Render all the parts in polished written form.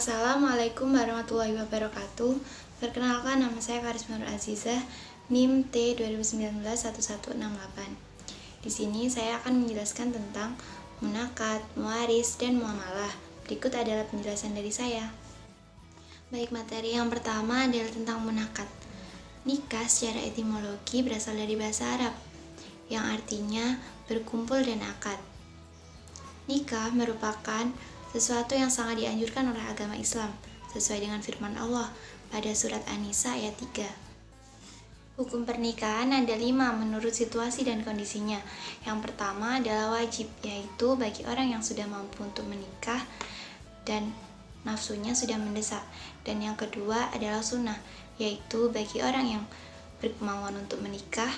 Assalamualaikum warahmatullahi wabarakatuh. Perkenalkan, nama saya Karisma Nur Azizah, NIM T 2019-1168. Di sini saya akan menjelaskan tentang munakat, muwaris, dan muamalah. Berikut adalah penjelasan dari saya. Baik, materi yang pertama adalah tentang munakat. Nikah secara etimologi berasal dari bahasa Arab, yang artinya berkumpul dan akad. Nikah merupakan sesuatu yang sangat dianjurkan oleh agama Islam, sesuai dengan firman Allah pada surat An-Nisa ayat 3. Hukum pernikahan ada 5 menurut situasi dan kondisinya. Yang pertama adalah wajib, yaitu bagi orang yang sudah mampu untuk menikah dan nafsunya sudah mendesak. Dan yang kedua adalah sunnah, yaitu bagi orang yang berkemauan untuk menikah,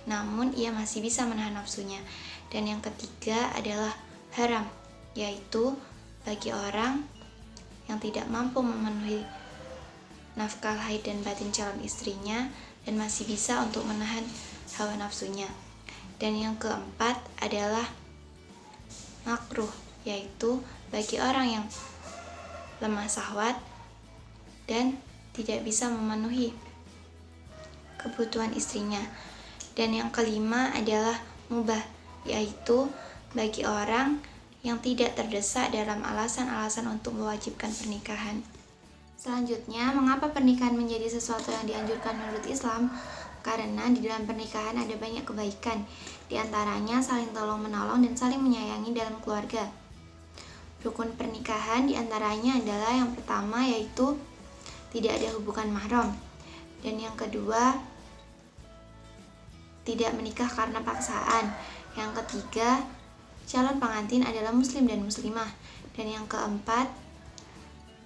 namun ia masih bisa menahan nafsunya. Dan yang ketiga adalah haram, yaitu bagi orang yang tidak mampu memenuhi nafkah haid dan batin calon istrinya dan masih bisa untuk menahan hawa nafsunya. Dan yang keempat adalah makruh, yaitu bagi orang yang lemah syahwat dan tidak bisa memenuhi kebutuhan istrinya. Dan yang kelima adalah mubah, yaitu bagi orang yang tidak terdesak dalam alasan-alasan untuk mewajibkan pernikahan. Selanjutnya, mengapa pernikahan menjadi sesuatu yang dianjurkan menurut Islam? Karena di dalam pernikahan ada banyak kebaikan, di antaranya saling tolong-menolong dan saling menyayangi dalam keluarga. Rukun pernikahan di antaranya adalah yang pertama yaitu tidak ada hubungan mahram, dan yang kedua tidak menikah karena paksaan, yang ketiga calon pengantin adalah muslim dan muslimah, dan yang keempat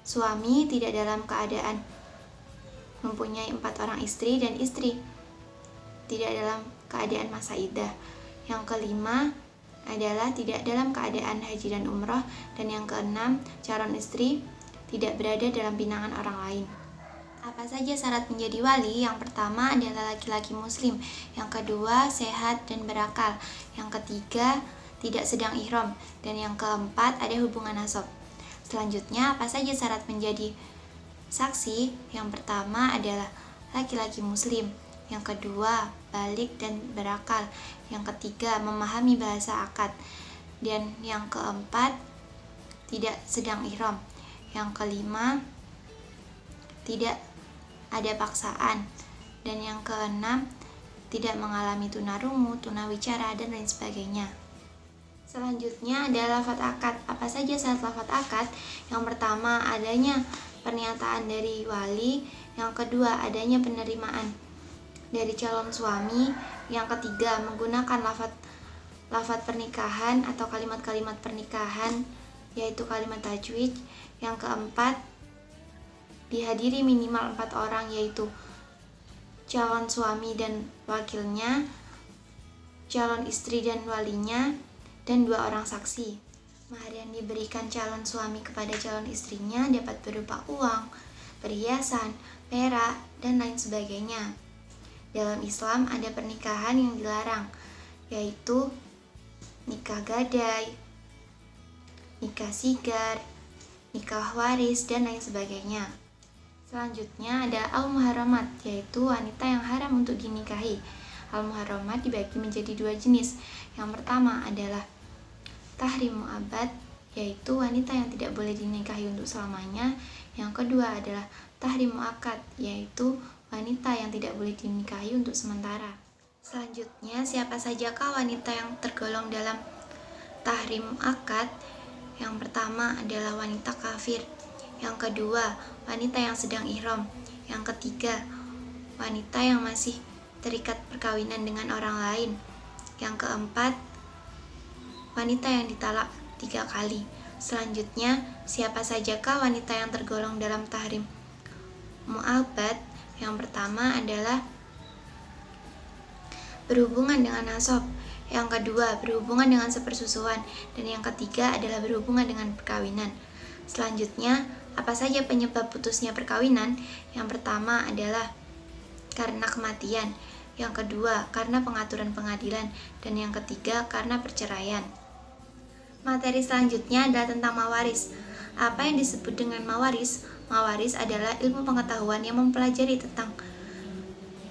suami tidak dalam keadaan mempunyai 4 orang istri dan istri tidak dalam keadaan masa iddah. Yang kelima adalah tidak dalam keadaan haji dan umroh, dan yang keenam calon istri tidak berada dalam pinangan orang lain. Apa saja syarat menjadi wali? Yang pertama adalah laki-laki muslim, yang kedua sehat dan berakal, yang ketiga tidak sedang ihram, dan yang keempat ada hubungan nasab. Selanjutnya, apa saja syarat menjadi saksi? Yang pertama adalah laki-laki muslim, yang kedua balik dan berakal, yang ketiga memahami bahasa akad, dan yang keempat tidak sedang ihram, yang kelima tidak ada paksaan, dan yang keenam tidak mengalami tunarungu, tunawicara, dan lain sebagainya. Selanjutnya adalah lafadz akad. Apa saja syarat lafadz akad? Yang pertama adanya pernyataan dari wali, yang kedua adanya penerimaan dari calon suami, yang ketiga menggunakan lafadz pernikahan atau kalimat-kalimat pernikahan yaitu kalimat tajwid, yang keempat dihadiri minimal 4 orang yaitu calon suami dan wakilnya, calon istri dan walinya, dan 2 orang saksi. Mahar yang diberikan calon suami kepada calon istrinya dapat berupa uang, perhiasan, perak, dan lain sebagainya. Dalam Islam ada pernikahan yang dilarang, yaitu nikah gadai, nikah sigar, nikah waris, dan lain sebagainya. Selanjutnya ada al-muharramat, yaitu wanita yang haram untuk dinikahi. Al-muharramat dibagi menjadi 2 jenis. Yang pertama adalah tahrim mu'abbad, yaitu wanita yang tidak boleh dinikahi untuk selamanya. Yang kedua adalah tahrim mu'akkad, yaitu wanita yang tidak boleh dinikahi untuk sementara. Selanjutnya, siapa sajakah wanita yang tergolong dalam tahrim mu'akkad? Yang pertama adalah wanita kafir, yang kedua wanita yang sedang ihram, yang ketiga wanita yang masih terikat perkawinan dengan orang lain, yang keempat wanita yang ditalak 3 kali. Selanjutnya, siapa sajakah wanita yang tergolong dalam tahrim mu'abbad? Yang pertama adalah berhubungan dengan nasab, yang kedua berhubungan dengan sepersusuan, dan yang ketiga adalah berhubungan dengan perkawinan. Selanjutnya, apa saja penyebab putusnya perkawinan? Yang pertama adalah karena kematian, yang kedua karena pengaturan pengadilan, dan yang ketiga karena perceraian. Materi selanjutnya adalah tentang mawaris. Apa yang disebut dengan mawaris? Mawaris adalah ilmu pengetahuan yang mempelajari tentang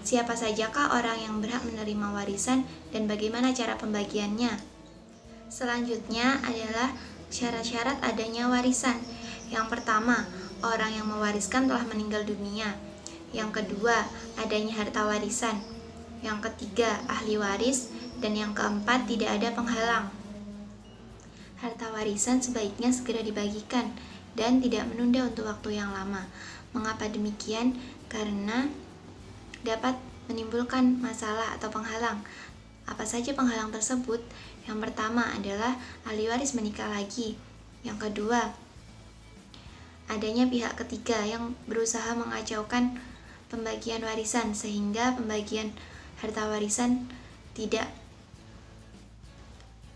siapa sajakah orang yang berhak menerima warisan dan bagaimana cara pembagiannya. Selanjutnya adalah syarat-syarat adanya warisan. Yang pertama, orang yang mewariskan telah meninggal dunia. Yang kedua, adanya harta warisan. Yang ketiga, ahli waris. Dan yang keempat, tidak ada penghalang. Harta warisan sebaiknya segera dibagikan dan tidak menunda untuk waktu yang lama. Mengapa demikian? Karena dapat menimbulkan masalah atau penghalang. Apa saja penghalang tersebut? Yang pertama adalah ahli waris menikah lagi. Yang kedua, adanya pihak ketiga yang berusaha mengacaukan pembagian warisan sehingga pembagian harta warisan tidak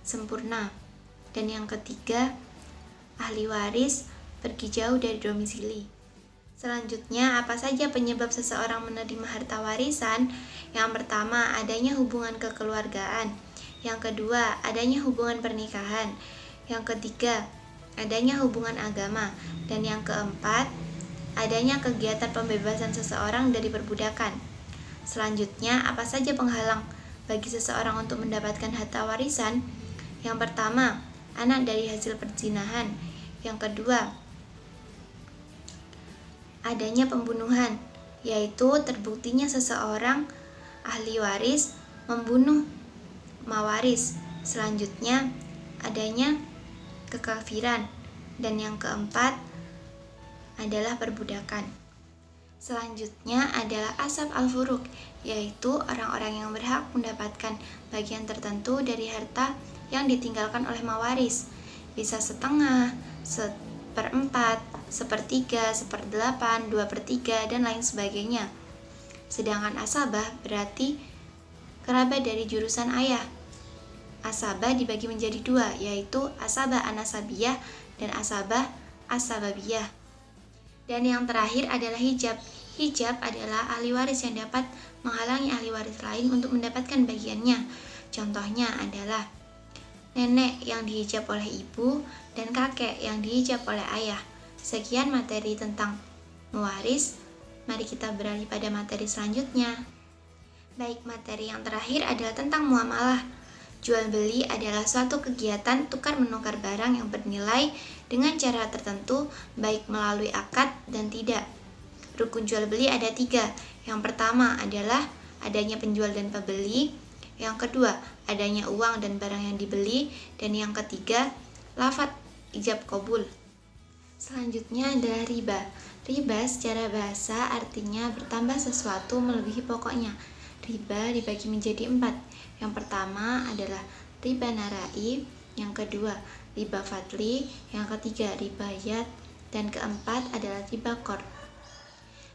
sempurna. Dan yang ketiga, ahli waris pergi jauh dari domisili. Selanjutnya, apa saja penyebab seseorang menerima harta warisan? Yang pertama, adanya hubungan kekeluargaan. Yang kedua, adanya hubungan pernikahan. Yang ketiga, adanya hubungan agama. Dan yang keempat, adanya kegiatan pembebasan seseorang dari perbudakan. Selanjutnya, apa saja penghalang bagi seseorang untuk mendapatkan harta warisan? Yang pertama, anak dari hasil perzinahan. Yang kedua, adanya pembunuhan, yaitu terbuktinya seseorang ahli waris membunuh mawaris. Selanjutnya, adanya kekafiran. Dan yang keempat adalah perbudakan. Selanjutnya adalah asab al-furuq, yaitu orang-orang yang berhak mendapatkan bagian tertentu dari harta yang ditinggalkan oleh mawaris, bisa setengah, seperempat, sepertiga, seperdelapan, 2/3, dan lain sebagainya. Sedangkan asabah berarti kerabat dari jurusan ayah. Asabah dibagi menjadi dua, yaitu asabah anasabiyah dan asabah asababiyah. Dan yang terakhir adalah hijab. Hijab adalah ahli waris yang dapat menghalangi ahli waris lain untuk mendapatkan bagiannya. Contohnya adalah nenek yang dihijab oleh ibu dan kakek yang dihijab oleh ayah. Sekian materi tentang mewaris. Mari kita beralih pada materi selanjutnya. Baik, materi yang terakhir adalah tentang muamalah. Jual beli adalah suatu kegiatan tukar menukar barang yang bernilai dengan cara tertentu, baik melalui akad dan tidak. Rukun jual beli ada 3. Yang pertama adalah adanya penjual dan pembeli. Yang kedua, adanya uang dan barang yang dibeli. Dan yang ketiga, lafadz ijab qabul. Selanjutnya adalah riba. Riba secara bahasa artinya bertambah sesuatu melebihi pokoknya. Riba dibagi menjadi 4. Yang pertama adalah riba narai, yang kedua riba fadli, yang ketiga riba yad, dan keempat adalah riba qard.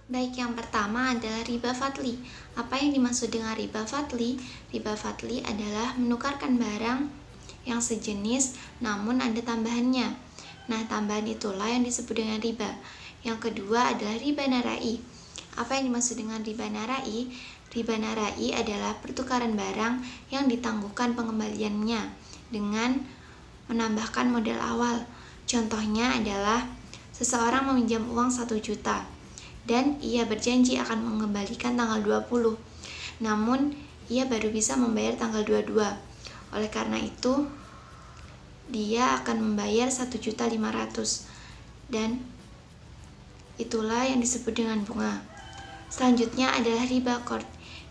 Baik, yang pertama adalah riba fadli. Apa yang dimaksud dengan riba fadli? Riba fadli adalah menukarkan barang yang sejenis namun ada tambahannya. Nah, tambahan itulah yang disebut dengan riba. Yang kedua adalah riba narai. Apa yang dimaksud dengan riba narai? Riba narai adalah pertukaran barang yang ditangguhkan pengembaliannya dengan menambahkan modal awal. Contohnya adalah seseorang meminjam uang 1 juta dan ia berjanji akan mengembalikan tanggal 20. Namun, ia baru bisa membayar tanggal 22. Oleh karena itu, dia akan membayar 1.500.000 dan itulah yang disebut dengan bunga. Selanjutnya adalah riba qard,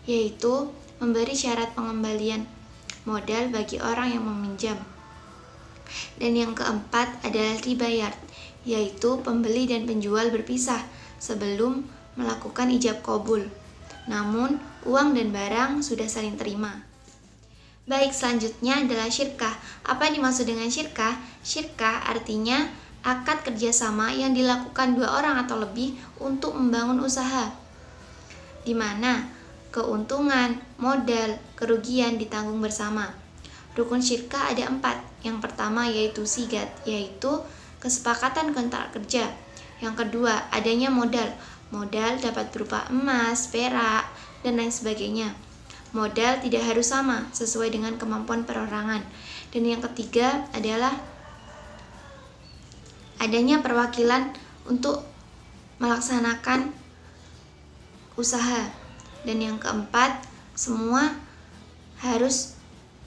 yaitu memberi syarat pengembalian modal bagi orang yang meminjam. Dan yang keempat adalah riba yard, yaitu pembeli dan penjual berpisah sebelum melakukan ijab qabul. Namun, uang dan barang sudah saling terima. Baik, selanjutnya adalah syirkah. Apa yang dimaksud dengan syirkah? Syirkah artinya akad kerjasama yang dilakukan 2 orang atau lebih untuk membangun usaha, di mana keuntungan, modal, kerugian ditanggung bersama. Rukun syirkah ada 4. Yang pertama yaitu sigat, yaitu kesepakatan kontrak kerja. Yang kedua, adanya modal. Modal dapat berupa emas, perak, dan lain sebagainya. Modal tidak harus sama, sesuai dengan kemampuan perorangan. Dan yang ketiga adalah adanya perwakilan untuk melaksanakan usaha. Dan yang keempat, semua harus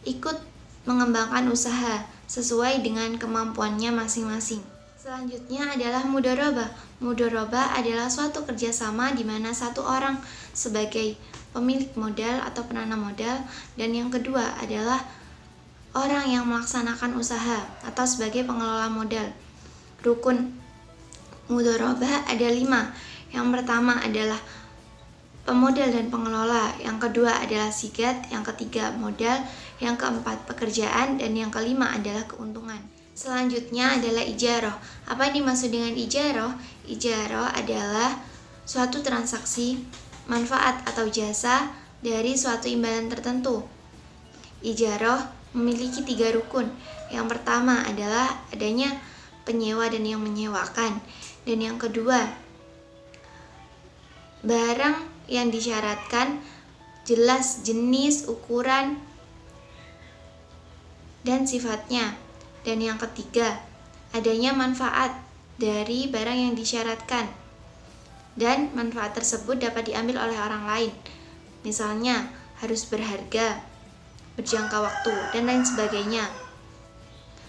ikut mengembangkan usaha sesuai dengan kemampuannya masing-masing. Selanjutnya adalah mudharabah. Mudharabah adalah suatu kerjasama di mana satu orang sebagai pemilik modal atau penanam modal, dan yang kedua adalah orang yang melaksanakan usaha atau sebagai pengelola modal. Rukun mudharabah ada 5. Yang pertama adalah pemodal dan pengelola, yang kedua adalah sigat, yang ketiga modal, yang keempat pekerjaan, dan yang kelima adalah keuntungan. Selanjutnya adalah ijarah. Apa yang dimaksud dengan ijarah? Ijarah adalah suatu transaksi manfaat atau jasa dari suatu imbalan tertentu. Ijarah memiliki 3 rukun. Yang pertama adalah adanya penyewa dan yang menyewakan. Dan yang kedua, barang yang disyaratkan jelas jenis, ukuran, dan sifatnya. Dan yang ketiga, adanya manfaat dari barang yang disyaratkan, dan manfaat tersebut dapat diambil oleh orang lain. Misalnya, harus berharga, berjangka waktu, dan lain sebagainya.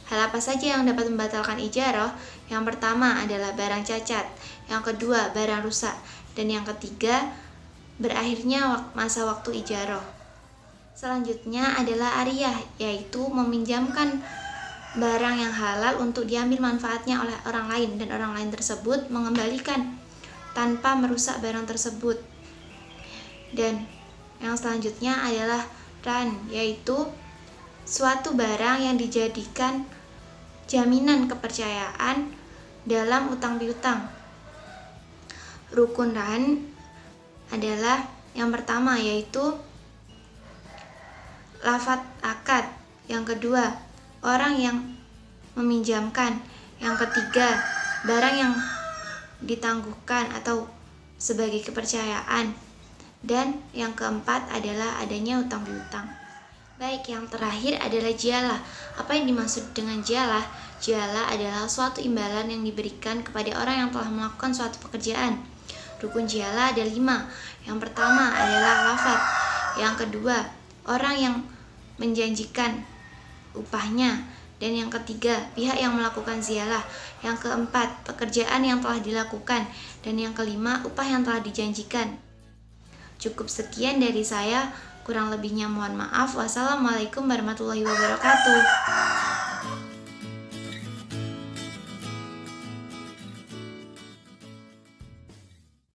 Hal apa saja yang dapat membatalkan ijarah? Yang pertama adalah barang cacat, yang kedua barang rusak, dan yang ketiga berakhirnya masa waktu ijarah. Selanjutnya adalah ariyah, yaitu meminjamkan barang yang halal untuk diambil manfaatnya oleh orang lain, dan orang lain tersebut mengembalikan tanpa merusak barang tersebut. Dan yang selanjutnya adalah ran, yaitu suatu barang yang dijadikan jaminan kepercayaan dalam utang piutang. Rukun ran adalah yang pertama yaitu lafadz akad, yang kedua orang yang meminjamkan, yang ketiga barang yang ditangguhkan atau sebagai kepercayaan, dan yang keempat adalah adanya utang piutang. Baik, yang terakhir adalah jialah. Apa yang dimaksud dengan jialah? Jialah adalah suatu imbalan yang diberikan kepada orang yang telah melakukan suatu pekerjaan. Rukun jialah ada 5. Yang pertama adalah lafadz, yang kedua orang yang menjanjikan upahnya, dan yang ketiga pihak yang melakukan ziyalah, yang keempat pekerjaan yang telah dilakukan, dan yang kelima upah yang telah dijanjikan. Cukup sekian dari saya, kurang lebihnya mohon maaf. Wassalamualaikum warahmatullahi wabarakatuh.